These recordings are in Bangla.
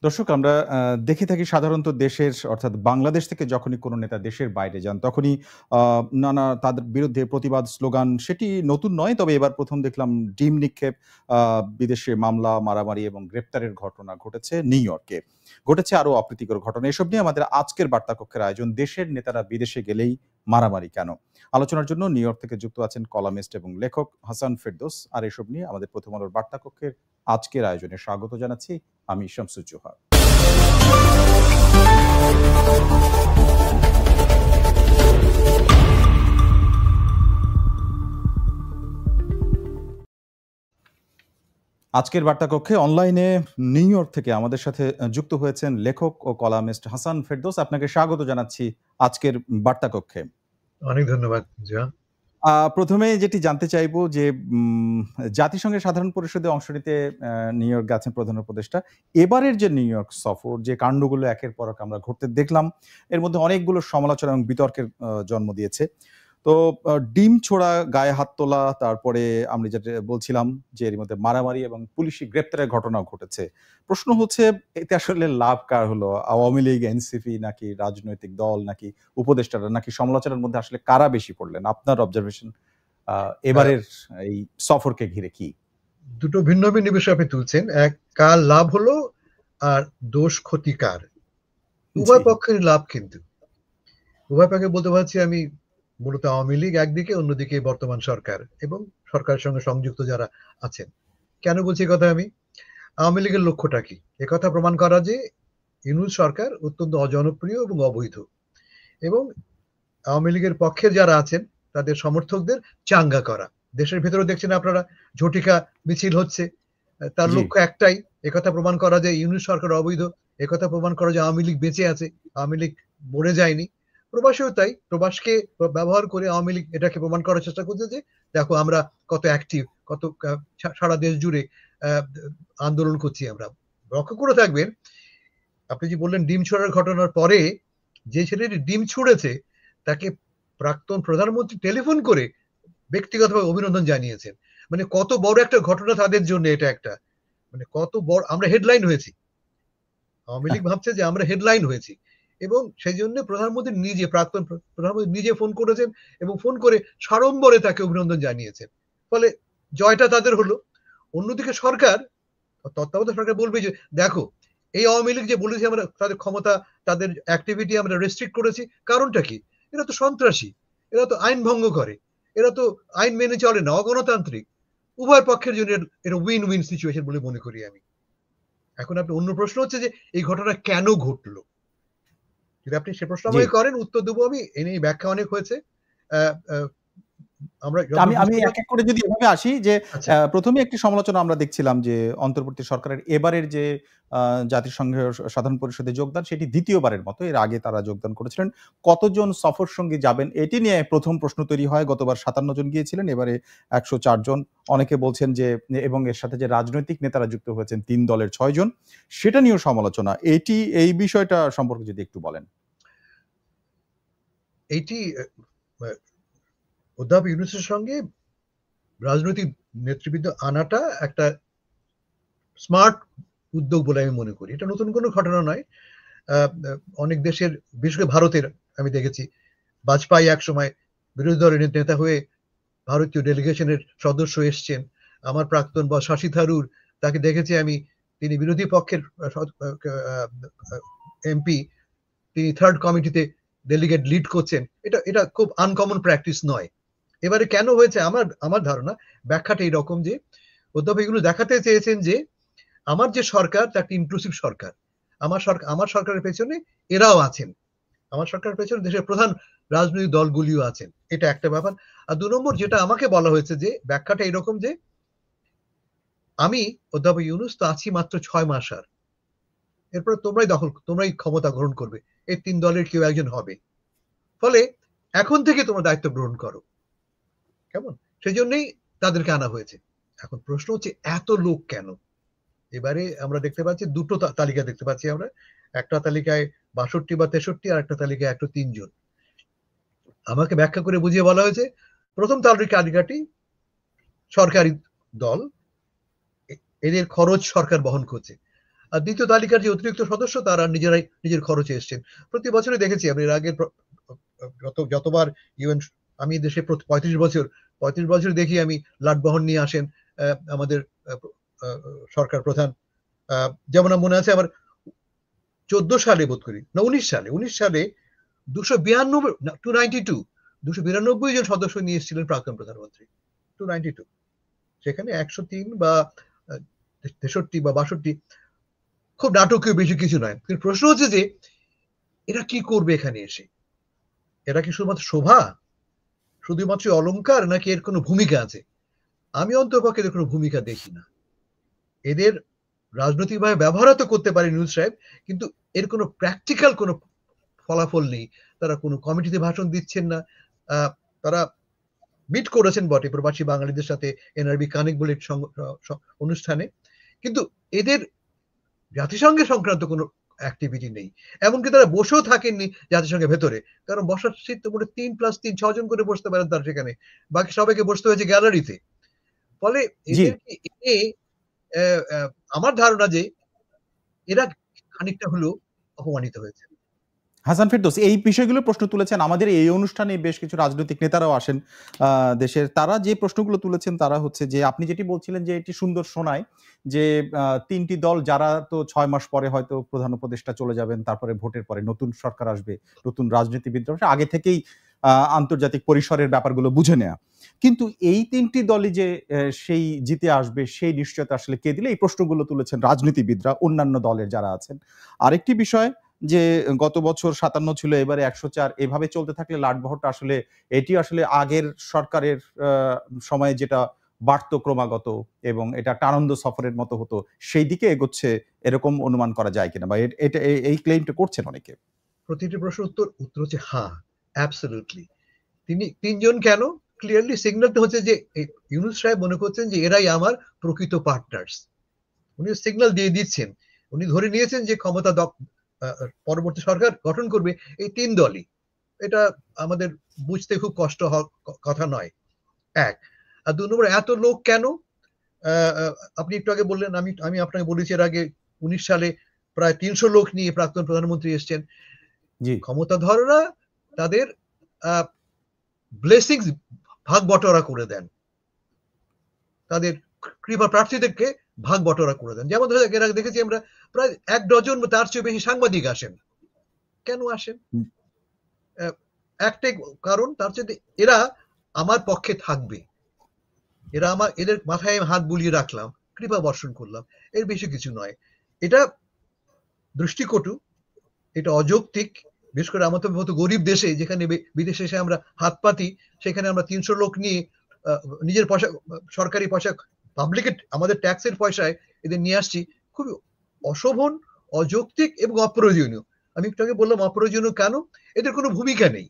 দর্শক আমরা দেখে থাকি সাধারণত দেশের অর্থাৎ বাংলাদেশ থেকে যখনই কোনো নেতা দেশের বাইরে যান তখনই আ নানা তাদের বিরুদ্ধে প্রতিবাদ স্লোগান সেটি নতুন নয়। তবে এবার ১ম দেখলাম ডিম নিক্ষেপ, আ বিদেশে মামলা, মারামারি এবং গ্রেপ্তারের ঘটনা ঘটেছে নিউ ইয়র্কে। ঘটেছে আরো অপ্রীতিকর ঘটনা। এসব নিয়ে আমাদের আজকের বার্তা কক্ষের আয়োজন দেশের নেতারা বিদেশে গেলেই মারামারি কেন? আলোচনার জন্য নিউ ইয়র্ক থেকে যুক্ত আছেন কলামিস্ট এবং লেখক হাসান ফেরদৌস। আর এসব নিয়ে আমাদের প্রথম আলোর বার্তা কক্ষের আজকের আয়োজনে স্বাগত জানাচ্ছি আমি শামসুজ্জোহা। আজকের বার্তা কক্ষে অনলাইনে নিউ ইয়র্ক থেকে আমাদের সাথে যুক্ত হয়েছেন লেখক ও কলামিস্ট হাসান ফেরদৌস। আপনাকে স্বাগত জানাচ্ছি আজকের বার্তা কক্ষে। অনেক ধন্যবাদ জিয়া। প্রথমেই যেটি জানতে চাইবো যে জাতিসংঘের সাধারণ পরিষদে অংশ নিতে নিউ ইয়র্ক গেছেন প্রধান উপদেষ্টা। এবারের যে নিউ ইয়র্ক সফর, যে কাণ্ডগুলো একের পর এক আমরা ঘটতে দেখলাম, এর মধ্যে অনেকগুলো সমালোচনা এবং বিতর্কের জন্ম দিয়েছে। তো ডিম ছোড়া, গায়ে হাত তোলা, তারপরে আমি যেটা বলছিলাম যে এর মধ্যে মারামারি এবং পুলিশি গ্রেপ্তারের ঘটনাও ঘটেছে। প্রশ্ন হচ্ছে এতে আসলে লাভ কার হলো? আওয়ামী লীগ, এনসিপি নাকি রাজনৈতিক দল নাকি উপদেষ্টারা নাকি সমালোচনার মধ্যে আসলে কারা বেশি পড়লেন? আপনার অবজারভেশন এবারের এই সফরকে ঘিরে কি? দুটো ভিন্ন ভিন্ন বিষয় আপনি তুলছেন। এক, কার লাভ হলো আর দোষ ক্ষতি কার। উভয় পক্ষের লাভ, কিন্তু উভয় পক্ষে বলতে পারছি আমি মূলত আওয়ামী লীগ একদিকে, অন্যদিকে বর্তমান সরকার এবং সরকারের সঙ্গে সংযুক্ত যারা আছেন। কেন বলছি কথা? আমি আওয়ামী লীগের লক্ষ্যটা কি একথা প্রমাণ করা যে ইউনূস সরকার অত্যন্ত অজনপ্রিয় এবং অবৈধ, এবং আওয়ামী লীগের পক্ষে যারা আছেন তাদের সমর্থকদের চাঙ্গা করা। দেশের ভেতরে দেখছেন আপনারা ঝটিকা মিছিল হচ্ছে, তার লক্ষ্য একটাই, একথা প্রমাণ করা যে ইউনূস সরকার অবৈধ, একথা প্রমাণ করা যে আওয়ামী লীগ বেঁচে আছে, আওয়ামী লীগ মরে যায়নি। প্রবাসেও তাই, প্রবাসকে ব্যবহার করে আওয়ামী লীগ এটাকে প্রমাণ করার চেষ্টা করছে যে দেখো আমরা কত অ্যাক্টিভ, কত সারা দেশ জুড়ে আন্দোলন করছি। আমরা লক্ষ্য করে থাকবেন, আপনি যে বললেন ডিম ছোড়ার ঘটনার পরে যে ছেলেটি ডিম ছুঁড়েছে তাকে প্রাক্তন প্রধানমন্ত্রী টেলিফোন করে ব্যক্তিগতভাবে অভিনন্দন জানিয়েছেন। মানে কত বড় একটা ঘটনা তাদের জন্য, এটা একটা মানে কত বড়, আমরা হেডলাইন হয়েছি। আওয়ামী লীগ ভাবছে যে আমরা হেডলাইন হয়েছি, এবং সেই জন্য প্রধানমন্ত্রী নিজে, প্রাক্তন প্রধানমন্ত্রী নিজে ফোন করেছেন এবং ফোন করে সাড়ম্বরে তাকে অভিনন্দন জানিয়েছেন। ফলে জয়টা তাদের হলো। অন্যদিকে সরকার, তত্ত্বাবধায়ক সরকার বলবে যে দেখো এই আওয়ামী লীগ যে বলেছে আমরা তাদের ক্ষমতা, তাদের অ্যাক্টিভিটি আমরা রেস্ট্রিক্ট করেছি, কারণটা কি? এরা তো সন্ত্রাসী, এরা তো আইন ভঙ্গ করে, এরা তো আইন মেনে চলে না, অগণতান্ত্রিক। উভয় পক্ষের জন্য এটা উইন উইন সিচুয়েশন বলে মনে করি আমি। এখন আপনি অন্য প্রশ্ন হচ্ছে যে এই ঘটনা কেন ঘটলো, যদি আপনি সে প্রশ্ন আমাকে করেন উত্তর দেবো আমি। এ নিয়ে ব্যাখ্যা অনেক হয়েছে। আমি এক এক করে যদি এভাবে আসি যে প্রথমে একটি সমালোচনা আমরা দেখছিলাম যে অন্তর্বর্তী সরকারের এবারের যে জাতিসংঘের সাধারণ পরিষদে যোগদান সেটি দ্বিতীয়বারের মতো। এর আগে তারা যোগদান করেছিলেন। কতজন সফর সঙ্গী যাবেন এটি নিয়ে প্রথম প্রশ্ন তৈরি হয়। গতবার ৫৭ জন গিয়েছিলেন, এবারে ১০৪ জন। অনেকে বলছেন যে এবং এর সাথে যে রাজনৈতিক নেতারা যুক্ত হয়েছেন ৩ দলের ৬ জন, সেটা নিয়েও সমালোচনা। এই বিষয়টা সম্পর্কে যদি একটু বলেন। এইটি অধ্যাপক ইউনূসের সঙ্গে রাজনৈতিক নেতৃবৃন্দ আনাটা একটা স্মার্ট উদ্যোগ বলে আমি মনে করি। এটা নতুন কোনো ঘটনা নয়। অনেক দেশের, বিশেষ করে ভারতের আমি দেখেছি, বাজপেয়ী এক সময় বিরোধী দলের নেতা হয়ে ভারতীয় ডেলিগেশনের সদস্য এসছেন। আমার প্রাক্তন বা শশী থারুর, তাকে দেখেছি আমি, তিনি বিরোধী পক্ষের এমপি, তিনি থার্ড কমিটিতে ডেলিগেট লিড করছেন। এটা খুব আনকমন প্র্যাকটিস নয়। এবারে কেন হয়েছে আমার ধারণা ব্যাখ্যাটা এইরকম যে অধ্যাপক এগুলো দেখাতে চেয়েছেন যে আমার যে সরকার তা একটা ইনক্লুসিভ সরকার। আমার সরকারের পেছনে এরাও আছেন, আমার সরকারের পেছনে দেশের প্রধান রাজনৈতিক দলগুলিও আছেন। এটা একটা ব্যাপার। আর ২ নম্বর যেটা আমাকে বলা হয়েছে যে ব্যাখ্যাটা এরকম যে আমি অধ্যাপক ইউনূস তো আছি মাত্র ৬ মাস, আর এরপর তোমরাই ক্ষমতা গ্রহণ করবে, এই ৩ দলের কেউ একজন হবে, ফলে এখন থেকে তোমরা দায়িত্ব গ্রহণ করো, কেমন? সেই জন্যই তাদেরকে আনা হয়েছে। এখন প্রশ্ন হচ্ছে এত লোক কেন? এবারে আমরা দেখতে পাচ্ছি দুটো তালিকা দেখতে পাচ্ছি আমরা। একটা তালিকায় ৬২ বা ৬৩, আর একটা তালিকায় ১০৩ জন। আমাকে ব্যাখ্যা করে বুঝিয়ে বলা হয়েছে প্রথম তালিকাটি সরকারি দল, এদের খরচ সরকার বহন করছে। আর দ্বিতীয় তালিকার যে অতিরিক্ত সদস্য তারা নিজেরাই নিজের খরচে এসছেন। প্রতি বছরই দেখেছি আমি, এর আগের যতবার ইউএন, আমি দেশে 35 বছর দেখি আমি লাটবহন নিয়ে আসেন আমাদের সরকার প্রধান। যেমন মনে আছে আমার 14 সালে বোধ করি, না 19 সালে 292 জন সদস্য নিয়ে এসেছিলেন প্রাক্তন প্রধানমন্ত্রী, 292। সেখানে 103 বা 63 বা 62, খুব নাটকীয় বেশি কিছু নয়। কিন্তু প্রশ্ন হচ্ছে যে এরা কি করবে এখানে এসে? এরা কি শুধুমাত্র শোভা, শুধুমাত্র অলংকার, নাকি এর কোনো ভূমিকা আছে? আমি অন্ততপক্ষে এদের কোনো ভূমিকা দেখি না। এদের রাজনৈতিকভাবে ব্যবহার তো করতে পারে নিউজ সাহেব, কিন্তু এর কোনো প্র্যাকটিক্যাল কোনো ফলাফল নেই। তারা কোনো কমিটিতে ভাষণ দিচ্ছেন না। তারা মিট করেছেন বটে প্রবাসী বাঙালিদের সাথে এনআরবি কানেক্ট বলে অনুষ্ঠানে, কিন্তু এদের জাতিসংঘের সংক্রান্ত কোনো অ্যাক্টিভিটি নেই। এমনকি তারা বসেও থাকেননি জাতিসংঘের ভেতরে, কারণ বসার সিট তো মোটে 3+3 6 জন করে বসতে পারেন তার সেখানে, বাকি সবাইকে বসতে হয়েছে গ্যালারিতে। ফলে এদেরকে আমার ধারণা যে এরা খানিকটা হলেও অপমানিত হয়েছে। হাসান ফেরদৌস এই বিষয়গুলো প্রশ্ন তুলেছেন আমাদের এই অনুষ্ঠানে, বেশ কিছু রাজনৈতিক নেতারাও আসেন দেশের। তারা যে প্রশ্নগুলো তুলেছেন তারা হচ্ছে যে আপনি যেটি বলছিলেন যে এটি সুন্দর শোনায় যে 3টি দল যারা তো 6 মাস পরে হয়তো প্রধান উপদেষ্টা চলে যাবেন, তারপরে ভোটের পরে নতুন সরকার আসবে, নতুন রাজনীতিবিদ আগে থেকেই আন্তর্জাতিক পরিসরের ব্যাপারগুলো বুঝে নেয়া। কিন্তু এই 3টি দলই যে সেই জিতে আসবে সেই নিশ্চয়তা আসলে কে দিলে, এই প্রশ্নগুলো তুলেছেন রাজনীতিবিদরা, অন্যান্য দলের যারা আছেন। আরেকটি বিষয় যে গত বছর 57 ছিল, এবারে 104, এভাবে চলতে থাকলে লাটবহরটা আসলে এটি আসলে আগের সরকারের সময়ে যেটা বাড়তো ক্রমাগত এবং এটা একটা আনন্দ সফরের মতো হতো, সেই দিকে এগোচ্ছে, এরকম অনুমান করা যায় কিনা, বা এটা এই ক্লেইমটা করছেন অনেকে। প্রতিটি প্রশ্নের উত্তর হচ্ছে হ্যাঁ, অ্যাবসলিউটলি। তিনি 3 জন কেন? ক্লিয়ারলি সিগন্যালটা হচ্ছে যে ইউনূস সাহেব মনে করছেন যে এরাই আমার প্রকৃত পার্টনার্স। উনি সিগন্যাল দিয়ে দিচ্ছেন, উনি ধরে নিয়েছেন যে ক্ষমতা পরবর্তী সরকার গঠন করবে এই 3 দলই। এটা আমাদের বুঝতে খুব কষ্ট হওয়ার কথা নয়, এক। আর 2 নম্বর, এত লোক কেন? আপনি একটু আগে বললেন, আমি আপনাকে বলেছি এর আগে 19 সালে প্রায় 300 লোক নিয়ে প্রাক্তন প্রধানমন্ত্রী এসছেন। ক্ষমতাধররা তাদের ব্লেসিংস ভাগ বটরা করে দেন, তাদের কৃপা প্রার্থীদেরকে ভাগ বটরা করে দেন। যেমন ধরে এর আগে দেখেছি আমরা প্রায় 1 ডজন বা তার চেয়ে বেশি সাংবাদিক আসেন। কেন আসেন? একটাই কারণ, তার চেয়ে এরা আমার পক্ষে থাকবে, এদের মাথায় হাত বুলিয়ে রাখলাম, কৃপা বর্ষণ করলাম, এর বেশি কিছু নয়। এটা দৃষ্টিকটু, এটা অযৌক্তিক। বিশেষ করে আমাদের মতো গরিব দেশে, যেখানে বিদেশে এসে আমরা হাত পাতি, সেখানে আমরা 300 লোক নিয়ে নিজের পয়সা, সরকারি পয়সা, পাবলিকের আমাদের ট্যাক্সের পয়সায় এদের নিয়ে আসছি। খুবই অশোভন, অযৌক্তিক এবং অপ্রয়োজনীয়। আমি একটু আগে বললাম অপ্রয়োজনীয় কেন? এদের কোনো ভূমিকা নেই।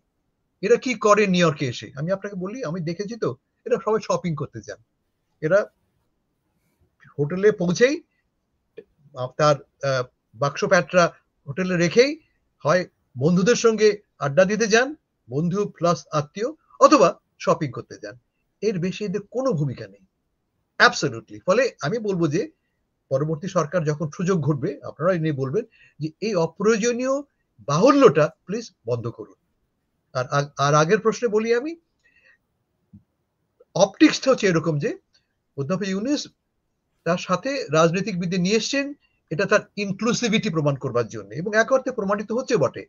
এরা কি করে নিউ ইয়র্কে এসে? আমি আপনাকে বলি, আমি দেখেছি তো, এরা সবাই শপিং করতে যান। এরা হোটেলে পৌঁছেই তার বাক্স প্যাটরা হোটেলে রেখেই হয় বন্ধুদের সঙ্গে আড্ডা দিতে যান, বন্ধু প্লাস আত্মীয়, অথবা শপিং করতে যান। এর বেশি এদের কোনো ভূমিকা নেই, অ্যাবসলিউটলি। ফলে আমি বলবো যে পরবর্তী সরকার যখন সুযোগ ঘটবে, আপনারা নিয়ে বলবেন যে এই অপ্রয়োজনীয় বাহুল্যটা প্লিজ বন্ধ করুন। আর আগের প্রশ্নে বলি আমি, অপটিক্সটা হচ্ছে এরকম যে অধ্যাপক ইউনূস তার সাথে রাজনৈতিকবিদদের নিয়ে এসছেন, এটা তার ইনক্লুসিভিটি প্রমাণ করবার জন্য, এবং এক অর্থে প্রমাণিত হচ্ছে বটে।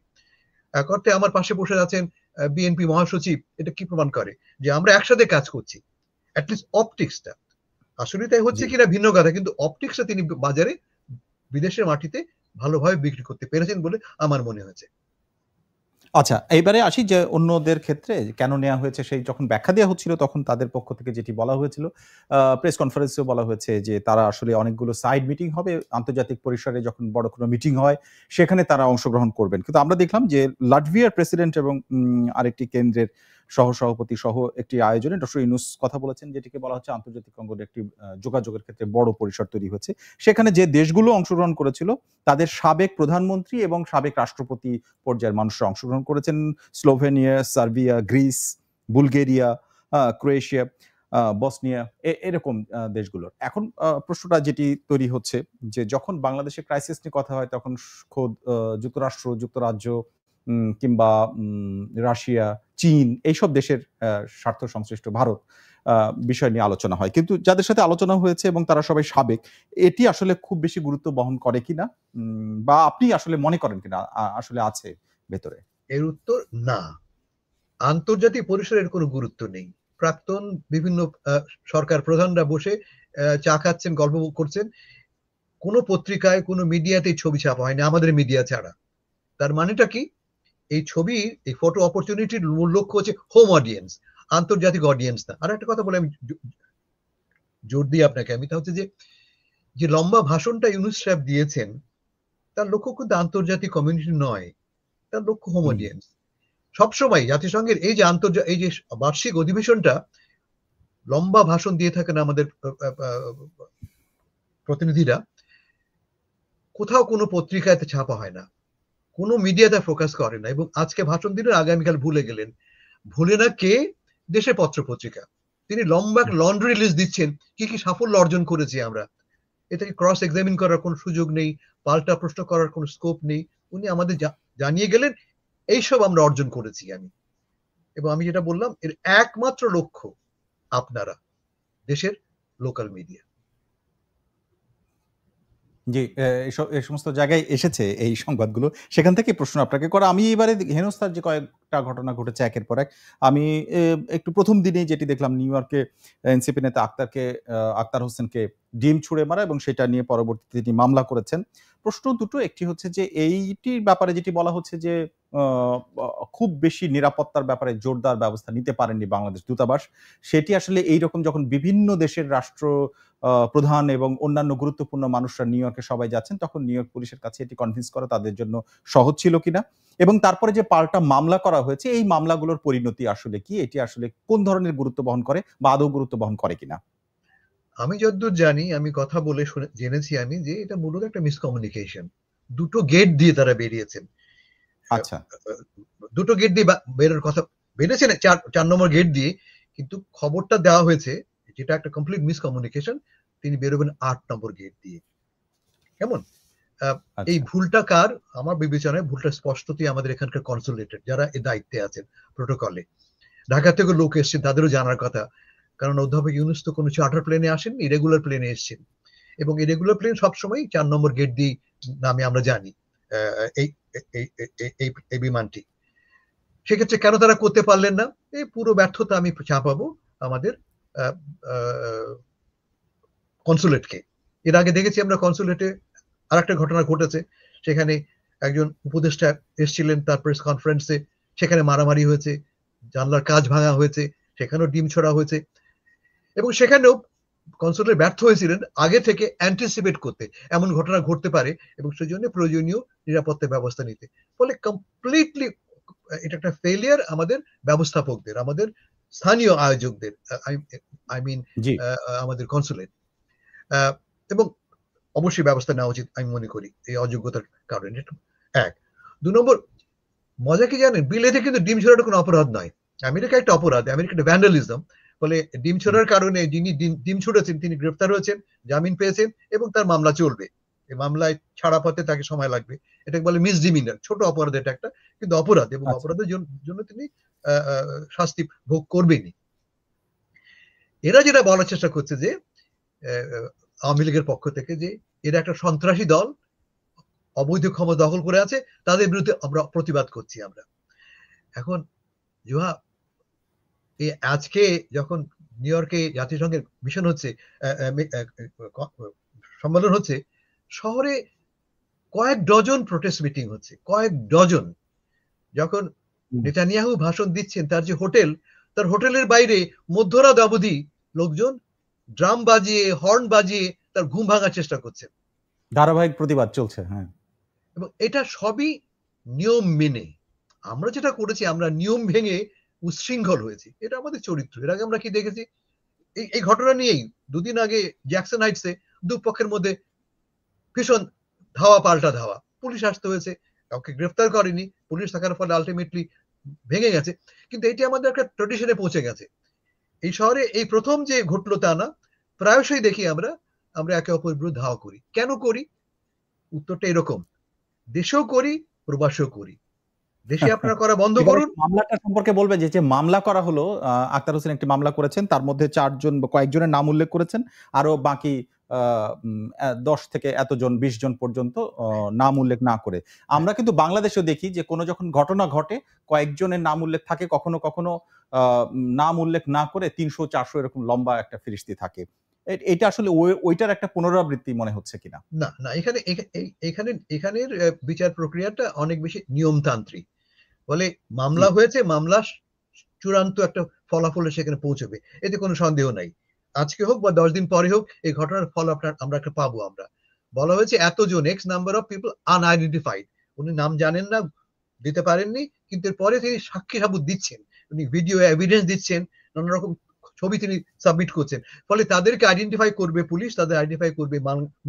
এক অর্থে আমার পাশে বসে আছেন বিএনপি মহাসচিব, এটা কি প্রমাণ করে? যে আমরা একসাথে কাজ করছি। অ্যাটলিস্ট অপটিক্সটা, আসলে তাই হচ্ছে কিনা ভিন্ন কথা, কিন্তু অপটিক্সটা তিনি বাজারে, বিদেশের মাটিতে ভালোভাবে বিক্রি করতে পেরেছেন বলে আমার মনে হয়েছে। আচ্ছা, এইবারে আসি যে অন্যদের ক্ষেত্রে কেন নেওয়া হয়েছে, সেই যখন ব্যাখ্যা দেওয়া হচ্ছিল তখন তাদের পক্ষ থেকে যেটি বলা হয়েছিল, প্রেস কনফারেন্সেও বলা হয়েছে যে তারা আসলে অনেকগুলো সাইড মিটিং হবে, আন্তর্জাতিক পরিসরে যখন বড় কোনো মিটিং হয় সেখানে তারা অংশগ্রহণ করবেন। কিন্তু আমরা দেখলাম যে লাটভিয়ার প্রেসিডেন্ট এবং আরেকটি কেন্দ্রের সহসভাপতি সহ একটি আয়োজনে ডক্টর ইউনূস কথা বলেছেন, যেটিকে বলা হচ্ছে আন্তর্জাতিক অঙ্গনের একটি যোগাযোগের ক্ষেত্রে বড় পরিসর তৈরি হচ্ছে। সেখানে যে দেশগুলো অংশগ্রহণ করেছিল তাদের সাবেক প্রধানমন্ত্রী এবং সাবেক রাষ্ট্রপতি পর্যায়ের মানুষরা অংশগ্রহণ করেছেন। Slovenia, Serbia, Greece, Bulgaria, Croatia. Bosnia, এরকম দেশগুলোর। এখন প্রশ্নটা যেটি তৈরি হচ্ছে যে যখন বাংলাদেশের ক্রাইসিস নিয়ে কথা হয় তখন খোদ যুক্তরাষ্ট্র, যুক্তরাজ্য কিংবা রাশিয়া, চীন এইসব দেশের স্বার্থ সংশ্লিষ্ট ভারত বিষয় নিয়ে আলোচনা হয়। কিন্তু যাদের সাথে আলোচনা হয়েছে এবং তারা সবাই সাবেক, এটি আসলে খুব বেশি গুরুত্ব বহন করে কিনা বা আপনি আসলে মনে করেন কিনা আসলে আছে ভেতরে? এর উত্তর না। আন্তর্জাতিক পরিসরের কোনো গুরুত্ব নেই। প্রাক্তন বিভিন্ন সরকার প্রধানরা বসে চা খাচ্ছেন, গল্প করছেন। কোনো পত্রিকায়, কোনো মিডিয়াতেই ছবি ছাপা হয়নি আমাদের মিডিয়া ছাড়া। তার মানেটা কি? এই ছবি, এই ফটো অপরচুনিটির মূল লক্ষ্য হচ্ছে হোম অডিয়েন্স, আন্তর্জাতিক অডিয়েন্স না। আর একটা কথা বলে আমি জোর দিই আপনাকে, আমি তা হচ্ছে যে লম্বা ভাষণটা ইউনূস সাহেব দিয়েছেন, তার লক্ষ্য কিন্তু আন্তর্জাতিক কমিউনিটি নয়, তার লক্ষ্য হোম অডিয়েন্স। সবসময় জাতিসংঘের এই যে এই যে বার্ষিক অধিবেশনটা, লম্বা ভাষণ দিয়ে থাকেন আমাদের প্রতিনিধিরা, কোথাও কোনো পত্রিকাতে ছাপা হয় না, কোনো মিডিয়াতে ফোকাস করে না। এবং আজকে ভাষণ দিলেন, আগামীকাল ভুলে গেলেন। ভুলে না কে? দেশের পত্র পত্রিকা। তিনি লম্বা লন্ড্রি লিস্ট দিচ্ছেন, কি কি সাফল্য অর্জন করেছি আমরা। এটাকে ক্রস এক্সামিন করার কোনো সুযোগ নেই, পাল্টা প্রশ্ন করার কোনো স্কোপ নেই। উনি আমাদের জানিয়ে গেলেন এইসব আমরা অর্জন করেছি আমি। এবং আমি যেটা বললাম, এর একমাত্র লক্ষ্য আপনারা, দেশের লোকাল মিডিয়া। জি, এই সমস্ত জায়গায় এসেছে এই সংবাদগুলো। সেখান থেকে প্রশ্ন আপনাকে করা। আমি এবারে হেনস্থার যে কয়েকটা ঘটনা ঘটেছে একের পর এক। আমি একটু ১ম দিনেই যেটি দেখলাম নিউ ইয়র্কে এনসিপি নেতা আক্তার হোসেনকে ডিম ছুঁড়ে মারা এবং সেটা নিয়ে পরবর্তীতে তিনি মামলা করেছেন। প্রশ্ন দুটো, একটি হচ্ছে যে এইটির ব্যাপারে যেটি বলা হচ্ছে যে আ খুব বেশি নিরাপত্তার ব্যাপারে জোরদার ব্যবস্থা নিতে পারেননি বাংলাদেশ দূতাবাস। সেটি আসলে এইরকম যখন বিভিন্ন দেশের রাষ্ট্র প্রধান এবং অন্যান্য গুরুত্বপূর্ণ মানুষরা নিউ ইয়র্কে সবাই যাচ্ছেন, তখন নিউ ইয়র্ক পুলিশের কাছে এটি কনভিন্স করা তাদের জন্য সহজ ছিল কিনা? এবং তারপরে যে পাল্টা মামলা করা হয়েছে, এই মামলাগুলোর পরিণতি আসলে কি? এটি আসলে কোন ধরনের গুরুত্ব বহন করে বা আদৌ গুরুত্ব বহন করে কিনা? আমি যতদূর জানি, আমি কথা বলে জেনেছি আমি, যে এটা মূলত একটা মিসকমিউনিকেশন। দুটো গেট দিয়ে তারা বেরিয়েছেন। আচ্ছা। দুটো গেট দিয়ে বেরোর কথা বেরিয়েছেন, চার নম্বর গেট দিয়ে, কিন্তু খবরটা দেওয়া হয়েছে যেটা একটা কমপ্লিট মিসকমিউনিকেশন, তিনি বেরোবেন ৮ নম্বর গেট দিয়ে। কেমন? এই আচ্ছা। ভুলটা কার? আমার বিবেচনায় ভুলটা স্পষ্টতই আমাদের এখানকার কনসুলেটের, যারা এই দায়িত্বে আছেন প্রোটোকলে। ঢাকা থেকে লোক এসছেন, তাদেরও জানার কথা। কারণ অধ্যাপক ইউনূস তো কোনো চার্টার প্লেনে আসেন, ইরেগুলার প্লেনে এসছেন। এবং ইরেগুলার প্লেন সবসময় ৪ নম্বর গেট দিয়ে নামে আমরা জানি এই এই বিমানটি। সেক্ষেত্রে কেন তারা করতে পারলেন না? এই পুরো ব্যর্থতা আমি চাপাবো আমাদের কনসুলেটকে। এর আগে দেখেছি আমরা কনসুলেটে আরেকটা ঘটনা ঘটেছে, সেখানে একজন উপদেষ্টা এসেছিলেন তার প্রেস কনফারেন্সে, সেখানে মারামারি হয়েছে, জানলার কাঁচ ভাঙা হয়েছে, সেখানেও ডিম ছোড়া হয়েছে। এবং সেখানেও কনসুলেট ব্যর্থ হয়েছিলেন আগে থেকে অ্যান্টিসিপেট করতে, এমন ঘটনা ঘটতে পারে এবং সেজন্য প্রয়োজনীয় নিরাপত্তা ব্যবস্থা নিতে। ফলে কমপ্লিটলি এটা একটা ফেলিয়ার আমাদের ব্যবস্থাপকদের, আমাদের স্থানীয় আয়োজকদের, আই মিন জি। আমাদের কনসুলেট। এবং অবশ্যই ব্যবস্থা নেওয়া উচিত আমি মনে করি এই অযোগ্যতার কারণে। এক। ২ নম্বর, মজা কি জানেন? বিলেতে কিন্তু ডিম ছোড়াটা কোনো অপরাধ নয়। আমেরিকা একটা অপরাধ, আমেরিকা একটা ভ্যান্ডালিজম। ফলে ডিম ছোড়ার কারণে যিনি ডিম ছুড়েছেন তিনি গ্রেফতার হয়েছেন, জামিন পেয়েছেন এবং তার মামলা চলবে। এই মামলায় ছাড়া পাতে তাকে সময় লাগবে। এটাকে বলে মিসডিমিনার, ছোট অপরাধ এটা একটা, কিন্তু অপরাধ, এবং আচ্ছা। অপরাধের জন্য তিনি শাস্তি ভোগ করবেনই। এরা যেটা বলার চেষ্টা করছে যে আওয়ামী লীগের পক্ষ থেকে, যে এরা একটা সন্ত্রাসী দল, অবৈধ ক্ষমতা দখল করে আছে, তাদের বিরুদ্ধে আমরা প্রতিবাদ করছি আমরা। এখন জুহা, আজকে যখন নিউ ইয়র্কে জাতিসংঘের মিশন হচ্ছে, সম্মেলন হচ্ছে, শহরে কয়েক ডজন প্রোটেস্ট মিটিং হচ্ছে, কয়েক ডজন। যখন নেতানিয়াহু ভাষণ দিচ্ছেন, তার যে হোটেল, তার হোটেলের বাইরে মধ্যরাত অবধি লোকজন ড্রাম বাজিয়ে, হর্ন বাজিয়ে তার ঘুম ভাঙার চেষ্টা করছেন। ধারাবাহিক প্রতিবাদ চলছে। হ্যাঁ। এবং এটা সবই নিয়ম মেনে। আমরা যেটা করেছি, আমরা নিয়ম ভেঙে উচ্ছৃঙ্খল হয়েছি, এটা আমাদের চরিত্র। এর আগে আমরা কি দেখেছি? এই ঘটনা নিয়েই ২ দিন আগে জ্যাকসন হাইটসে দুপক্ষের মধ্যে ভীষণ ধাওয়া পাল্টা ধাওয়া, পুলিশ আসতে হয়েছে, কাউকে গ্রেফতার করেনি, পুলিশ থাকার ফলে আলটিমেটলি ভেঙে গেছে। কিন্তু এটি আমাদের একটা ট্রেডিশনে পৌঁছে গেছে। এই শহরে এই প্রথম যে ঘটলো তা না, প্রায়শই দেখি আমরা আমরা একে অপরের বিরুদ্ধে ধাওয়া করি। কেন করি? উত্তরটা এরকম, দেশেও করি, প্রবাসেও করি। দেশে আপনারা করা বন্ধ এবারে করুন। মামলাটা সম্পর্কে বলবেন যে মামলা করা হলো, আক্তার হোসেন একটি মামলা করেছেন, তার মধ্যে ৪ জন বা কয়েকজনের নাম উল্লেখ করেছেন, আরো বাকি ১০ থেকে এতজন ২০ জন পর্যন্ত নাম উল্লেখ না করে। আমরা কিন্তু বাংলাদেশেও দেখি যে কোনো যখন ঘটনা ঘটে কয়েকজনের নাম উল্লেখ থাকে, কখনো কখনো নাম উল্লেখ না করে ৩০০-৪০০ এরকম লম্বা একটা ফিরিস্তি থাকে। এটা আসলে ওইটার একটা পুনরাবৃত্তি মনে হচ্ছে কিনা? না, না, এখানের বিচার প্রক্রিয়াটা অনেক বেশি নিয়মতান্ত্রিক। বলে জি। মামলা হয়েছে, মামলা চূড়ান্ত একটা ফলাফলে সেখানে পৌঁছবে, এতে কোনো সন্দেহ নাই। আজকে হোক বা 10 দিন পরে হোক এই ঘটনার ফল আমরা একটা পাবো। আমরা বলা হয়েছে এতজন x number of people unidentified, উনি নাম জানেন না, দিতে পারেননি, কিন্তু এরপরে তিনি সাক্ষী সাবুত দিচ্ছেন, উনি ভিডিও এভিডেন্স দিচ্ছেন, নানা রকম ছবি তিনি সাবমিট করছেন। ফলে তাদেরকে আইডেন্টিফাই করবে পুলিশ, তাদের আইডেন্টিফাই করবে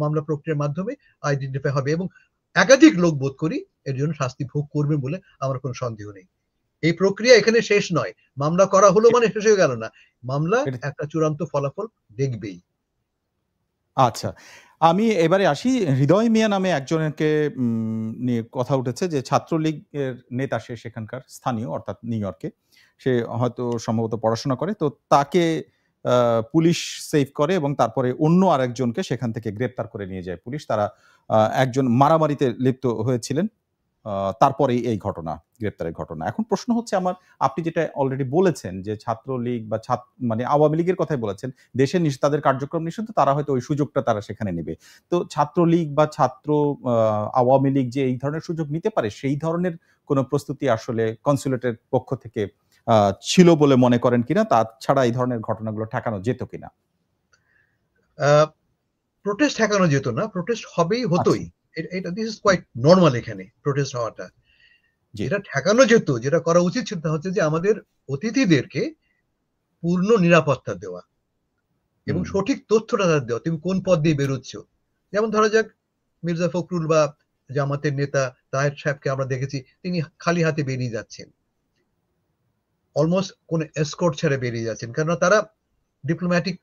মামলা প্রক্রিয়ার মাধ্যমে আইডেন্টিফাই হবে, এবং একাধিক লোক বোধ করি এর জন্য শাস্তি ভোগ করবেন বলে আমার কোনো সন্দেহ নেই। এই প্রক্রিয়া এখানে শেষ নয়, মামলা করা হলো মানে শেষ হয়ে গেল না, মামলা এটা একটা চূড়ান্ত ফলাফল দেখবেই। আচ্ছা। আমি এবারে আসি, হৃদয় মিয়া নামে একজনকে নিয়ে কথা উঠেছে যে ছাত্রলীগের নেতা, সে সেখানকার স্থানীয়, অর্থাৎ নিউ ইয়র্কে। সে হয়তো সম্ভবত পড়াশোনা করে। তো তাকে পুলিশ সেভ করে এবং তারপরে অন্য আরেকজনকে সেখান থেকে গ্রেপ্তার করে নিয়ে যায় পুলিশ। তারা একজন মারামারিতে লিপ্ত হয়েছিলেন। তারপরেই এই ঘটনা, গ্রেপ্তারের ঘটনা। এখন প্রশ্ন হচ্ছে আমার, আপনি যেটা অলরেডি বলেছেন যে ছাত্রলীগ বা মানে আওয়ামী লীগের কথাই বলেছেন। দেশে তাদের কার্যক্রম নিষিদ্ধ, তারা হয়তো ওই সুযোগটা তারা সেখানে নেবে। তো ছাত্রলীগ বা আওয়ামী লীগ যে এই ধরনের সুযোগ নিতে পারে, সেই ধরনের কোন প্রস্তুতি আসলে কনস্যুলেটের পক্ষ থেকে ছিল বলে মনে করেন কিনা? তাছাড়া এই ধরনের ঘটনাগুলো ঠেকানো যেত কিনা? প্রোটেস্ট ঠেকানো যেত না, প্রোটেস্ট হবেই, আচ্ছা, হতোই। এটা দিস ইজ কোয়াইট নর্মাল এখানে প্রোটেস্ট হওয়াটা। জি। যেটা ঠেকানো যেত, যেটা করা উচিত ছিল, তা হচ্ছে যে আমাদের অতিথিদেরকে পূর্ণ নিরাপত্তা দেওয়া এবং হুম, সঠিক তথ্যটা তাদের দেওয়া, তুমি কোন পথ দিয়ে বেরোচ্ছ। যেমন ধরা যাক মির্জা ফখরুল বা জামাতের নেতা তাহের সাহেবকে আমরা দেখেছি, তিনি খালি হাতে বেরিয়ে যাচ্ছেন, অলমোস্ট কোন এসকর্ট ছেড়ে বেরিয়ে যাচ্ছেন, কেননা তারা ডিপ্লোম্যাটিক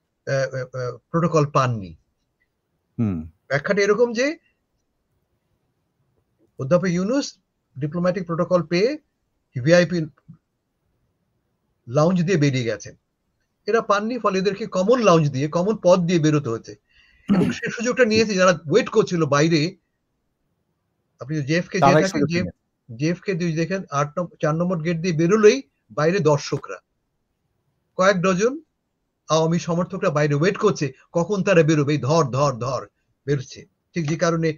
প্রোটোকল পাননি। হুম, ব্যাখ্যাটা এরকম যে অধ্যাপক ইউনূস ডিপ্লোম্যাটিক প্রোটোকল পেয়ে ভিআইপি লাউঞ্জ দিয়ে বেরিয়ে গেছেন, এরা পাননি, ফলে এদেরকে কমন লাউঞ্জ দিয়ে, কমন পথ দিয়ে বেরোতে হচ্ছে। এবং সে সুযোগটা জি। নিয়েছে যারা ওয়েট করছিল বাইরে। আপনি জেএফকে যে তারাই থাকেন, সুযোগ নিয়েছে। জেএফকে যদি দেখেন 4 নম্বর গেট দিয়ে বেরোলেই বাইরে দর্শকরা, কয়েক ডজন আওয়ামী সমর্থকরা বাইরে ওয়েট করছে কখন তারা বেরোবে, ধর ধর ধর বেরোচ্ছে। ঠিক যে কারণে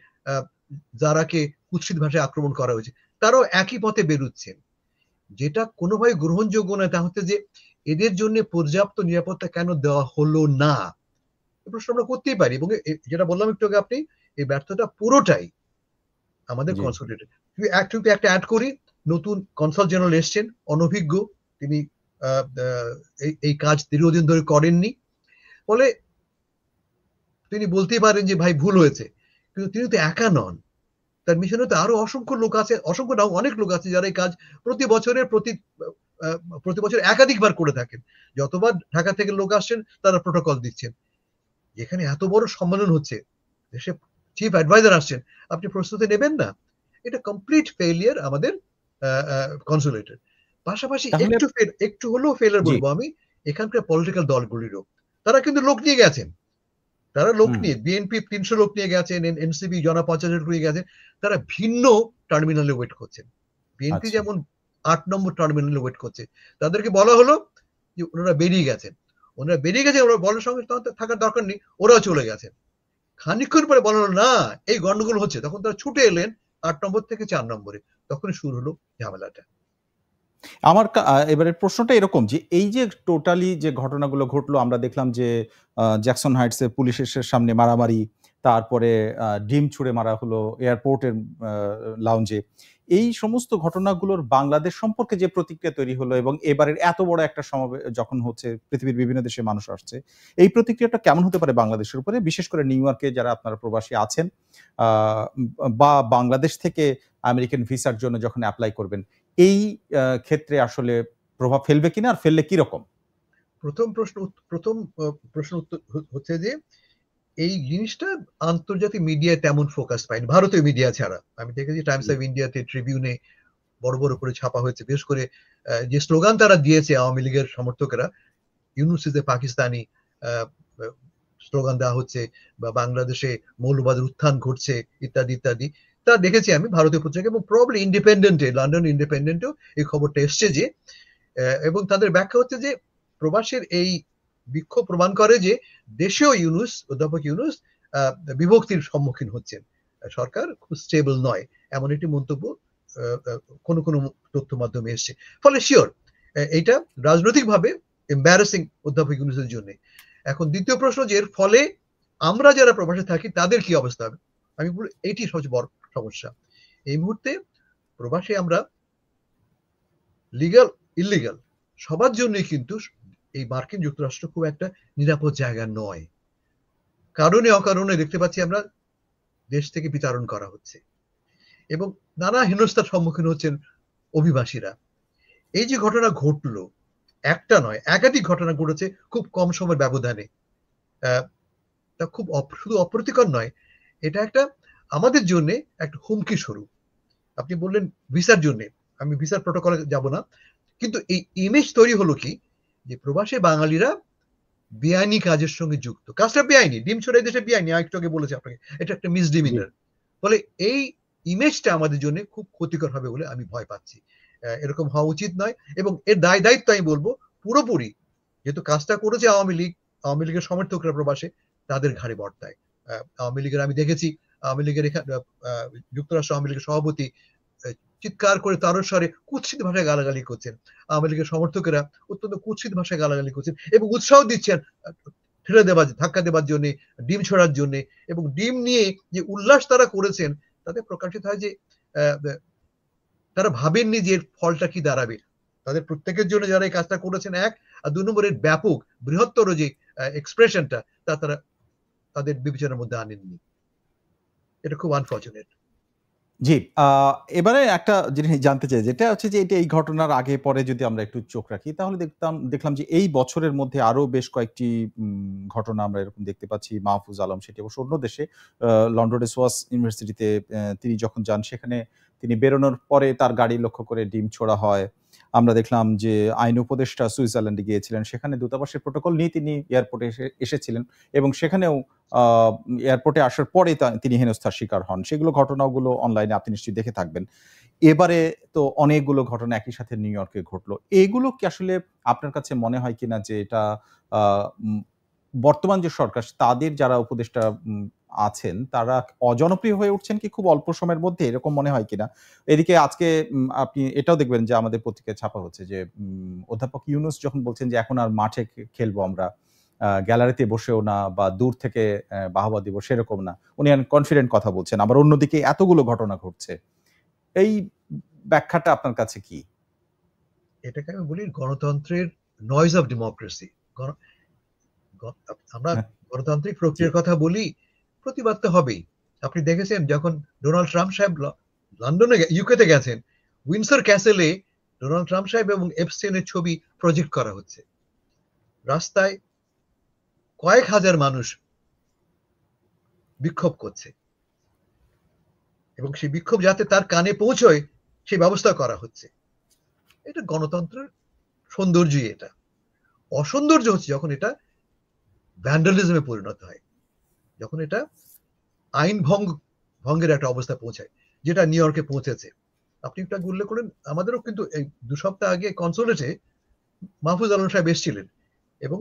যারাকে কুৎসিত ভাষায় আক্রমণ করা হয়েছে, তারাও একই পথে বেরোচ্ছেন। যেটা কোনোভাবে গ্রহণযোগ্য নয় তা হচ্ছে যে এদের জন্য পর্যাপ্ত নিরাপত্তা কেন দেওয়া হলো না, এই প্রশ্ন আমরা করতেই পারি। এবং যেটা বললাম একটু আগে, আপনি এই ব্যর্থতা পুরোটাই আমাদের জি। কনসালটেন্ট। কিন্তু একটা অ্যাড করি, নতুন কনসাল জেনারেল এসছেন, অনভিজ্ঞ, তিনি এই কাজ দীর্ঘদিন ধরে করেননি, ফলে তিনি বলতেই পারেন যে ভাই ভুল হয়েছে, কিন্তু তিনি তো একা নন, তার মিশনে তো আরো অসংখ্য লোক আছে, অসংখ্য নাও অনেক লোক আছে যারা এই কাজ প্রতি বছরের প্রতি বছর একাধিকবার করে থাকেন। যতবার ঢাকা থেকে লোক আসছেন তারা প্রোটোকল দিচ্ছেন। যেখানে এত বড় সম্মেলন হচ্ছে, দেশে চিফ অ্যাডভাইজার আসছেন, আপনি প্রস্তুতি নেবেন না, এটা কমপ্লিট ফেলিয়ার আমাদের কনসুলেটের। পাশাপাশি তাহলে একটু হলেও ফেলিয়ার জি, বলবো আমি এখানকার পলিটিক্যাল দলগুলিরও। তারা কিন্তু লোক নিয়ে গেছেন, তারা লোক হুম, নিয়ে, বিএনপি ৩০০ লোক নিয়ে গেছেন, এনসিপি জনা ৫০ লোক নিয়ে গেছেন, তারা ভিন্ন টার্মিনালে ওয়েট করছেন। বিএনপি আচ্ছা। যেমন ৮ নম্বর টার্মিনালে ওয়েট করছে, তাদেরকে বলা হলো যে ওনারা বেরিয়ে গেছেন, ওনারা বেরিয়ে গেছে, ওরা বলার সঙ্গে থাকার দরকার নেই, ওরাও চলে গেছেন। খানিকক্ষণ পরে বলা হলো না এই গন্ডগোল হচ্ছে, তখন তারা ছুটে এলেন ৮ নম্বর থেকে ৪ নম্বরে, তখনই শুরু হলো ঝামেলাটা। আমার এবারের প্রশ্নটা এরকম যে এই যে টোটালি যে ঘটনাগুলো ঘটলো, আমরা দেখলাম যে জ্যাকসন হাইটসে পুলিশের সামনে মারামারি, তারপরে ডিম ছুঁড়ে মারা হলো এয়ারপোর্টের লাউঞ্জে। এই সমস্ত ঘটনাগুলোর বাংলাদেশ সম্পর্কে যে প্রতিক্রিয়া তৈরি হলো এবং এবারের এত বড় একটা যখন হচ্ছে, পৃথিবীর বিভিন্ন দেশের মানুষ আসছে, এই প্রতিক্রিয়াটা কেমন হতে পারে বাংলাদেশের উপরে? বিশেষ করে নিউ ইয়র্কে যারা আপনারা প্রবাসী আছেন, আ বা বাংলাদেশ থেকে আমেরিকান ভিসার জন্য যখন এপ্লাই করবেন, এই ক্ষেত্রে আসলে প্রভাব ফেলবে কিনা? আর ফেললে কিরকম? প্রথম প্রশ্ন উত্তর হচ্ছে যে এই জিনিসটা আন্তর্জাতিক মিডিয়ায় তেমন ফোকাস পায়নি, ভারতীয় মিডিয়া ছাড়া। আমি দেখেছি টাইমস অফ ইন্ডিয়াতে, ট্রিবিউনে বড় বড় করে ছাপা হয়েছে। বিশেষ করে যে স্লোগান তারা দিয়েছে আওয়ামী লীগের সমর্থকেরা, Yunus is a Pakistani, slogan দেওয়া হচ্ছে, বা বাংলাদেশে মৌলবাদের উত্থান ঘটছে, ইত্যাদি ইত্যাদি, তা দেখেছি আমি ভারতীয় পত্রিকা। এবং প্রবলি ইন্ডিপেন্ডেন্টে, লন্ডন ইন্ডিপেন্ডেন্টেও এই খবরটা এসছে যে, এবং তাদের ব্যাখ্যা হচ্ছে যে প্রবাসের এই বিক্ষোভ প্রমাণ করে যে দেশেও ইউনূস, অধ্যাপক ইউনূস বিভক্তির সম্মুখীন হচ্ছেন, সরকার খুব স্টেবল নয়, এমন একটি মন্তব্য কোন কোন তথ্য মাধ্যমে এসছে। ফলে শিওর এইটা রাজনৈতিকভাবে এম্বারাসিং অধ্যাপক ইউনূসের জন্য। এখন দ্বিতীয় প্রশ্ন, যে এর ফলে আমরা যারা প্রবাসে থাকি তাদের কি অবস্থা হবে, আমি বলি এটি সবচেয়ে বড় সমস্যা। এই মুহূর্তে প্রবাসে আমরা লিগ্যাল ইলিগাল সবার জন্যই কিন্তু এই মার্কিন যুক্তরাষ্ট্র খুব একটা নিরাপদ জায়গা নয়। কারণে অকারণে দেখতে পাচ্ছি আমরা দেশ থেকে বিতাড়ন করা হচ্ছে এবং নানা হেনস্থার সম্মুখীন হচ্ছেন অভিবাসীরা। এই যে ঘটনা ঘটলো, একটা নয় একাধিক ঘটনা ঘটেছে খুব কম সময়ের ব্যবধানে। তা খুব শুধু অপ্রীতিকর নয়, এটা একটা আমাদের জন্য একটা হুমকি স্বরূপ। আপনি বললেন ভিসার জন্য, আমি ভিসার প্রোটোকলে যাব না, কিন্তু এই ইমেজ তৈরি হলো কি যে প্রবাসী বাঙালিরা বেআইনি কাজের সঙ্গে যুক্ত। কাজটা বেআইনি, ডিম ছড়াই দেশে বেআইনি, আরেকটু আগে বলেছি আপনাকে, এটা একটা মিসডিমিনার। ফলে এই ইমেজটা আমাদের জন্য খুব ক্ষতিকর হবে বলে আমি ভয় পাচ্ছি। এরকম হওয়া উচিত নয়, এবং এর দায়িত্ব আমি বলবো পুরোপুরি, যেহেতু কাজটা করেছে আওয়ামী লীগ, আওয়ামী লীগের সমর্থকরা প্রবাসে, তাদের ঘাড়ে বর্তায়। আওয়ামী লীগের আমি দেখেছি, আওয়ামী লীগের এখানে যুক্তরাষ্ট্র আওয়ামী লীগের সভাপতি চিৎকার করে তারস্বরে কুৎসিত ভাষায় গালাগালি করছেন, আওয়ামী লীগের সমর্থকেরা অত্যন্ত কুৎসিত ভাষায় গালাগালি করছেন এবং উৎসাহ দিচ্ছেন ঠেলে দেওয়ার, ধাক্কা দেওয়ার জন্য, ডিম ছড়ার জন্য। এবং ডিম নিয়ে যে উল্লাস তারা করেছেন, তাতে প্রকাশিত হয় যে তারা ভাবেননি যে এর ফলটা কি দাঁড়াবে। তাদের প্রত্যেকের জন্য যারা এই কাজটা করেছেন, এক, আর দুই নম্বরের ব্যাপক বৃহত্তর যে এক্সপ্রেশনটা, তা তারা তাদের বিবেচনার মধ্যে আনেননি। এটা খুব আনফর্চুনেট। জি, এবারে একটা জিনিস জানতে চাই, যেটা হচ্ছে যে এটা এই ঘটনার আগে পরে যদি আমরা একটু চোখ রাখি, তাহলে দেখলাম যে এই বছরের মধ্যে আরো বেশ কয়েকটি ঘটনা আমরা এরকম দেখতে পাচ্ছি। মাহফুজ আলম, সেটি অবশ্য অন্য দেশে, লন্ডনের সোয়াস ইউনিভার্সিটিতে তিনি যখন যান, সেখানে তিনি বেরোনোর পরে তার গাড়ি লক্ষ্য করে ডিম ছোড়া হয়। আমরা দেখলাম যে আইন উপদেষ্টা সুইজারল্যান্ডে গিয়েছিলেন, সেখানে দূতাবাসের প্রোটোকল নিয়ে তিনি এয়ারপোর্টে এসেছিলেন এবং সেখানেও এয়ারপোর্টে আসার পরে তিনি হেনস্থার শিকার হন। সেগুলো ঘটনাগুলো অনলাইনে আপনি নিশ্চয়ই দেখে থাকবেন। এবারে তো অনেকগুলো ঘটনা একই সাথে নিউ ইয়র্কে ঘটলো। এগুলো কি আসলে আপনার কাছে মনে হয় কিনা যে এটা বর্তমান যে সরকার, তাদের যারা উপদেষ্টা আছেন, তারা অজনপ্রিয় হয়ে উঠছেন কি খুব অল্প সময়ের মধ্যে, এরকম মনে হয় কিনা? এদিকে আজকে আপনি এটাও দেখবেন যে আমাদের পত্রিকায় ছাপা হচ্ছে যে অধ্যাপক ইউনূস যখন বলছেন যে এখন আর মাঠে খেলবো আমরা, গ্যালারিতে বসেও না বা দূর থেকে বাহবা দিব, সেরকম না, উনি কনফিডেন্ট কথা বলছেন। আবার অন্যদিকে এতগুলো ঘটনা ঘটছে, এই ব্যাখ্যাটা আপনার কাছে কি? এটাকে আমি বলি গণতন্ত্রের নয়েজ অফ ডেমোক্রেসি। আমরা গণতান্ত্রিক প্রক্রিয়ার কথা বলি, প্রতিবাদ তো হবেই। আপনি দেখেছেন যখন ডোনাল্ড ট্রাম্প সাহেব লন্ডনে, ইউকেতে গেছেন, উইন্ডসর ক্যাসেলে ডোনাল্ড ট্রাম্প সাহেব এবং এপস্টেইনের ছবি প্রজেক্ট করা হচ্ছে। রাস্তায় কয়েক হাজার মানুষ বিক্ষোভ করছে এবং সেই বিক্ষোভ যাতে তার কানে পৌঁছয় সেই ব্যবস্থা করা হচ্ছে। এটা গণতন্ত্রের সৌন্দর্যই। এটা অসৌন্দর্য হচ্ছে যখন এটা ভ্যান্ডালিজমে পরিণত হয়, যখন এটা আইন ভঙ্গের একটা অবস্থা পৌঁছায়, যেটা নিউ ইয়র্কে পৌঁছেছে। আপনি একটা উল্লেখ করেন, আমাদেরও কিন্তু এই 2 সপ্তাহ আগে কনসুলেটে মাহফুজ আলম সাহেব এসেছিলেন এবং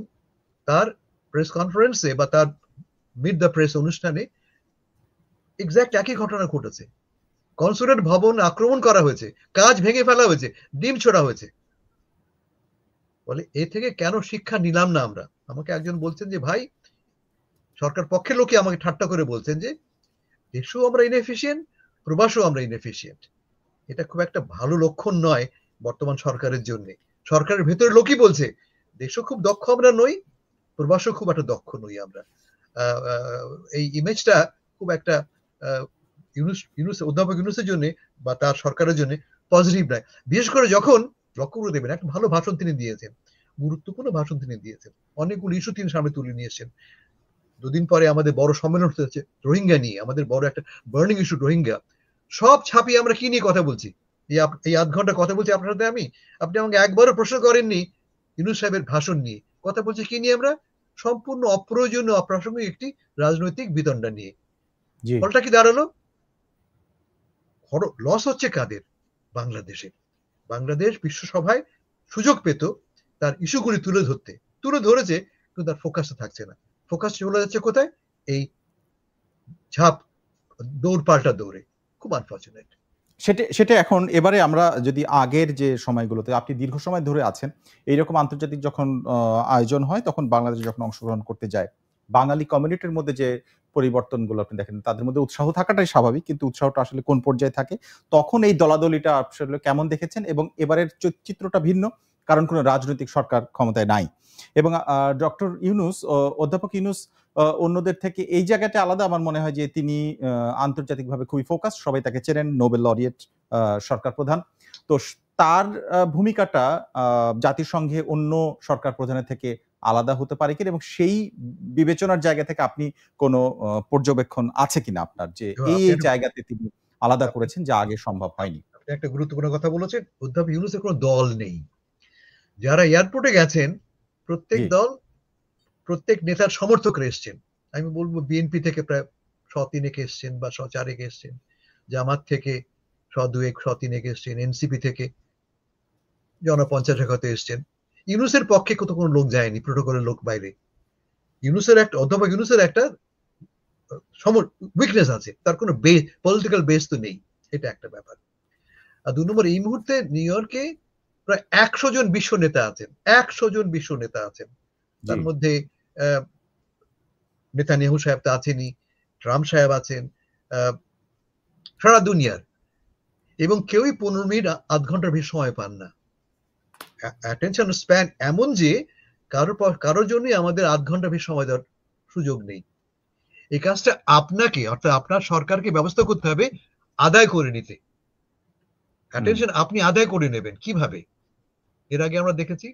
তার প্রেস কনফারেন্সে বা তার মিট দ্য প্রেস অনুষ্ঠানে এক্স্যাক্ট একই ঘটনা ঘটেছে। কনসুলেট ভবন আক্রমণ করা হয়েছে, কাজ ভেঙে ফেলা হয়েছে, ডিম ছোড়া হয়েছে। বলে এ থেকে কেন শিক্ষা নিলাম না আমরা? আমাকে একজন বলছেন যে ভাই, সরকার পক্ষের লোকে আমাকে ঠাট্টা করে বলছেন যে দেশেও আমরা ইনএফিশিয়েন্ট, প্রবাসেও আমরা ইনএফিশিয়েন্ট। এটা খুব একটা ভালো লক্ষণ নয় বর্তমান সরকারের জন্য। সরকারের ভেতরে লোকই বলছে দেশও খুব দক্ষ আমরা নই, প্রবাসও খুব একটা দক্ষ নই আমরা। এই ইমেজটা খুব একটা অধ্যাপক ইউনূসের জন্য বা তার সরকারের জন্য পজিটিভ নয়। বিশেষ করে যখন লক্ষ্য করে দেবেন, একটা ভালো ভাষণ তিনি দিয়েছেন, গুরুত্বপূর্ণ ভাষণ তিনি দিয়েছেন, অনেকগুলো ইস্যু তিনি সামনে তুলে নিয়ে এসেছেন। দুদিন পরে আমাদের বড় সম্মেলন হচ্ছে রোহিঙ্গা নিয়ে, আমাদের বড় একটা বার্নিং ইস্যু রোহিঙ্গা। সব ছাপিয়ে আমরা কি নিয়ে কথা বলছি, এই আধ ঘন্টা কথা বলছি আপনার সাথে আমি, আপনি আমাকে একবারও প্রশ্ন করেননি ইউনূস সাহেবের ভাষণ নিয়ে। কথা বলছি কি নিয়ে আমরা? সম্পূর্ণ অপ্রয়োজনীয় অপ্রাসঙ্গিক একটি রাজনৈতিক বিতণ্ডা নিয়ে। জি ফলটা কি দাঁড়ালো? লস হচ্ছে কাদের? বাংলাদেশে। বাংলাদেশ বিশ্বসভায় সুযোগ পেত তার ইস্যুগুলি তুলে ধরেছে, কিন্তু তার ফোকাসটা থাকছে না। ফোকাস চলে যাচ্ছে কোথায়? এই ঝাঁপ, দৌড় পাল্টা দৌড়ে। খুব আনফর্চুনেট। সেটা এখন এবারে আমরা যদি আগের যে সময়গুলোতে আপনি দীর্ঘ সময় ধরে আছেন, এইরকম আন্তর্জাতিক যখন আয়োজন হয় তখন বাংলাদেশ যখন অংশগ্রহণ করতে যায়, বাঙালি কমিউনিটির মধ্যে যে পরিবর্তনগুলো আপনি দেখেন, তাদের মধ্যে উৎসাহ থাকাটাই স্বাভাবিক, কিন্তু উৎসাহটা আসলে কোন পর্যায়ে থাকে, তখন এই দলাদলিটা আসলে কেমন দেখেছেন? এবং এবারের চিত্রটা ভিন্ন, কারণ কোনো রাজনৈতিক সরকার ক্ষমতায় নাই। এবং ডক্টর ইউনূস, অধ্যাপক ইউনূস অন্যদের থেকে এই জায়গাটা আলাদা। আমার মনে হয় যে তিনি আন্তর্জাতিকভাবে খুবই ফোকাস, সবাই তাকে চেনেন, নোবেল লরিয়েট সরকার প্রধান। তো তার ভূমিকাটা জাতিসংঘে অন্য সরকার প্রধানের থেকে আলাদা হতে পারে কিনা, এবং সেই বিবেচনার জায়গা থেকে আপনি কোনো পর্যবেক্ষণ আছে কিনা আপনার, যে এই জায়গাতে তিনি আলাদা করেছেন যা আগে সম্ভব হয়নি? আপনি একটা গুরুত্বপূর্ণ কথা বলেছেন। অধ্যাপক ইউনূসের কোনো দল নেই। যারা এয়ারপোর্টে গেছেন প্রত্যেক দল, প্রত্যেক নেতার সমর্থকরা এসছেন। আমি বলবো বিএনপি থেকে প্রায় 100-3 এসছেন বা 100-4 এসছেন, জামাত থেকে 100-2-100-3 এসছেন, এনসিপি থেকে 50 হয়তো এসছেন। ইউনূসের পক্ষে কত কোনো লোক যায়নি, প্রোটোকলের লোক বাইরে। অধ্যাপক ইউনূসের একটা উইকনেস আছে, তার কোনো পলিটিক্যাল বেস তো নেই, এটা একটা ব্যাপার। আর 2 নম্বর, এই মুহূর্তে নিউ ইয়র্কে প্রায় 100 জন বিশ্ব নেতা আছেন, 100 জন বিশ্ব নেতা আছেন। তার মধ্যে নেতানিয়াহু সাহেব তো আছেনই, ট্রাম্প সাহেব আছেন, সারা দুনিয়ার, এবং কেউই 15 মিনিট আধ ঘন্টার বেশি সময় পান না। অ্যাটেনশন স্প্যান এমন যে কারোর জন্যই আমাদের আধ ঘন্টা বেশি সময় দেওয়ার সুযোগ নেই। এই কাজটা আপনাকে, অর্থাৎ আপনার সরকারকে ব্যবস্থা করতে হবে আদায় করে নিতে। অ্যাটেনশন আপনি আদায় করে নেবেন কিভাবে? এর আগে আমরা দেখেছি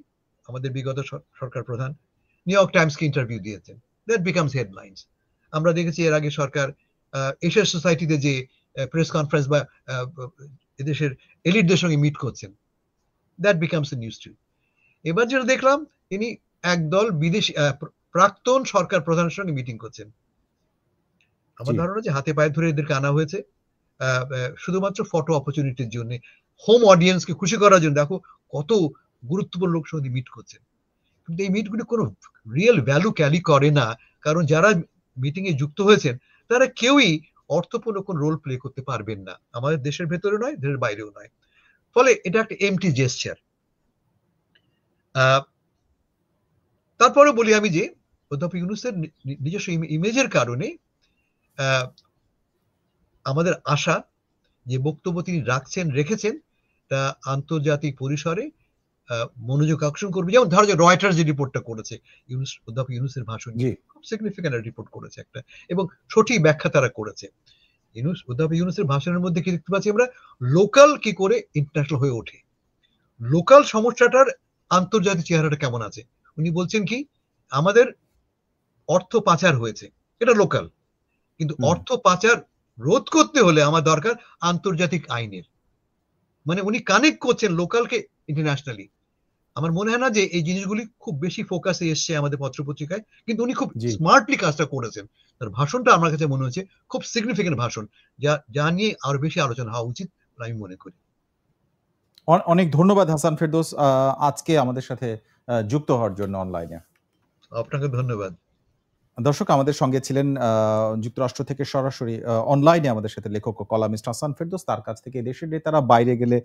আমাদের বিগত সরকার প্রধান নিউ ইয়র্ক টাইমসকে ইন্টারভিউ দিয়েছেন, দ্যাট বিকামস হেডলাইন্স। আমরা দেখেছি এর আগে সরকার এশিয়া সোসাইটিতে যে প্রেস কনফারেন্স বা এদেশের এলিটদের সঙ্গে মিট করছেন, that becomes a news too. এবার যেটা দেখলাম, তিনি একদল বিদেশি প্রাক্তন সরকার প্রধানের সঙ্গে মিটিং করছেন। আমার ধারণা যে হাতে পায়ে ধরে এদেরকে আনা হয়েছে শুধুমাত্র ফটো অপরচুনিটির জন্য, হোম অডিয়েন্সকে খুশি করার জন্য। দেখো কত গুরুত্বপূর্ণ লোক সঙ্গে মিট করছেন, কিন্তু এই মিটগুলি কোনো রিয়েল ভ্যালু ক্যারি করে না, কারণ যারা মিটিং এ যুক্ত হয়েছেন তারা কেউই অর্থপূর্ণ কোন রোল প্লে করতে পারবেন না, আমাদের দেশের ভেতরে নয়, দেশের বাইরেও নয়। ফলে এটা একটা এমটি জেস্চার। তারপরে বলি আমি যে অধ্যাপক ইউনূসের নিজস্ব ইমেজের কারণে আমাদের আশা যে বক্তব্য তিনি রেখেছেন তা আন্তর্জাতিক পরিসরে মনোযোগ আকর্ষণ করবে। যেমন ধরো যে রয়টার্স যে রিপোর্টটা করেছে অধ্যাপক ইউনূসের ভাষণ নিয়ে, খুব সিগনিফিক্যান্ট রিপোর্ট করেছে একটা, এবং সঠিক ব্যাখ্যা তারা করেছে। অধ্যাপক ইউনূসের ভাষণের মধ্যে কি দেখতে পাচ্ছি আমরা? লোকাল কি করে ইন্টারন্যাশনাল হয়ে ওঠে, লোকাল সমস্যাটার আন্তর্জাতিক চেহারাটা কেমন আছে। উনি বলছেন কি, আমাদের অর্থ পাচার হয়েছে, এটা লোকাল, কিন্তু অর্থ পাচার রোধ করতে হলে আমার দরকার আন্তর্জাতিক আইনের। মানে উনি কানেক্ট করছেন লোকালকে ইন্টারন্যাশনালি। আমার মনে হয় না যে এই জিনিসগুলি খুব বেশি ফোকাসে এসছে আমাদের পত্রপত্রিকায়, কিন্তু উনি খুব স্মার্টলি কাজটা করেছেন। তার ভাষণটা আমার কাছে মনে হচ্ছে খুব সিগনিফিকেন্ট ভাষণ, যা নিয়ে আরো বেশি আলোচনা হওয়া উচিত আমি মনে করি। অনেক ধন্যবাদ হাসান ফেরদৌস আজকে আমাদের সাথে যুক্ত হওয়ার জন্য অনলাইনে। আপনাকে ধন্যবাদ। দর্শক, আমাদের সঙ্গে ছিলেন যুক্তরাষ্ট্র থেকে সরাসরি অনলাইনে আমাদের সাথে লেখক ও কলামিস্ট হাসান ফেরদৌস। তার কাছ থেকে দেশের নেতারা বাইরে গেলে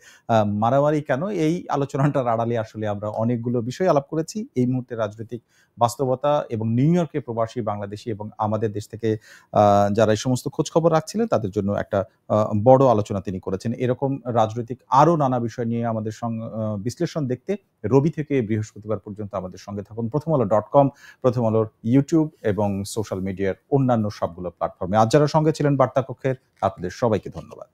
মারামারি কেন, এই আলোচনাটার আড়ালে আসলে আমরা অনেকগুলো বিষয় আলাপ করেছি। এই মুহূর্তে রাজনৈতিক বাস্তবতা এবং নিউ ইয়র্কে প্রবাসী বাংলাদেশি এবং আমাদের দেশ থেকে যারা এই সমস্ত খোঁজ খবর রাখছিলেন তাদের জন্য একটা বড় আলোচনা তিনি করেছেন। এরকম রাজনৈতিক আরো নানা বিষয় নিয়ে আমাদের বিশ্লেষণ দেখতে রবি থেকে বৃহস্পতিবার পর্যন্ত আমাদের সঙ্গে থাকুন প্রথমআলো.com, প্রথম আলোর ইউটিউব এবং সোশ্যাল মিডিয়ার অন্যান্য সবগুলো প্ল্যাটফর্মে। আজ যারা সঙ্গে ছিলেন বার্তা কক্ষের, আপনাদের সবাইকে ধন্যবাদ।